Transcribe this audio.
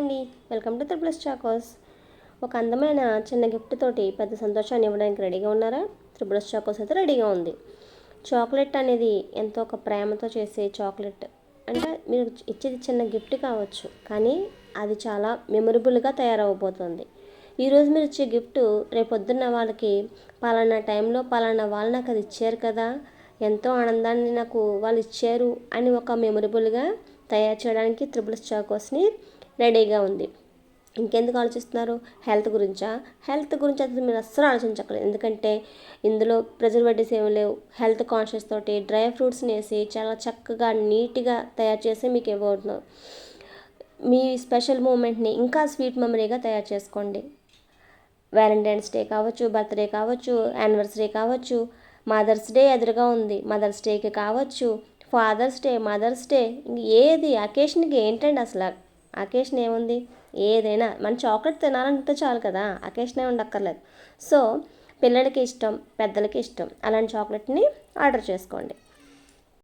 అండి, welcome to triple Chocos. ఒక అందమైన చిన్న గిఫ్ట్ తోటి పెద్ద సంతోషాన్ని ఇవ్వడానికి రెడీగా ఉన్నారా? త్రిపుల్ చాకోస్ అయితే రెడీగా ఉంది. చాక్లెట్ అనేది ఎంతో ఒక ప్రేమతో చేసే చాక్లెట్ అంటే మీరు ఇచ్చేది చిన్న గిఫ్ట్ కావచ్చు, కానీ అది చాలా మెమొరబుల్గా తయారవబోతుంది. ఈరోజు మీరు ఇచ్చే గిఫ్ట్ రేపొద్దున్న వాళ్ళకి పలానా టైంలో పలానా వాళ్ళు నాకు అది ఇచ్చారు కదా, ఎంతో ఆనందాన్ని నాకు వాళ్ళు ఇచ్చారు అని ఒక మెమొరబుల్గా తయారు చేయడానికి త్రిపుల్ చాకోస్ని రెడీగా ఉంది. ఇంకెందుకు ఆలోచిస్తున్నారు? హెల్త్ గురించి అయితే మీరు అస్సలు ఆలోచించక్కర్లేదు. ఎందుకంటే ఇందులో ప్రిజర్వేటివ్స్ ఏమి లేవు. హెల్త్ కాన్షియస్ తోటి డ్రై ఫ్రూట్స్ని వేసి చాలా చక్కగా నీట్గా తయారు చేసి మీకు ఇవ్వబోతున్నాం. మీ స్పెషల్ మూమెంట్ని ఇంకా స్వీట్ మెమరీగా తయారు చేసుకోండి. వ్యాలంటైన్స్ డే కావచ్చు, బర్త్డే కావచ్చు, యానివర్సరీ కావచ్చు, మదర్స్ డే ఎదురుగా ఉంది, మదర్స్ డేకి కావచ్చు, ఫాదర్స్ డే, మదర్స్ డే, ఏది అకేషన్కి ఏంటండి అసలు? అకేషన్ ఏముంది? ఏదైనా మన చాక్లెట్ తినాలంటే చాలు కదా, అకేషన్ ఏమి ఉండక్కర్లేదు. సో పిల్లలకి ఇష్టం, పెద్దలకి ఇష్టం అలాంటి చాక్లెట్ని ఆర్డర్ చేసుకోండి.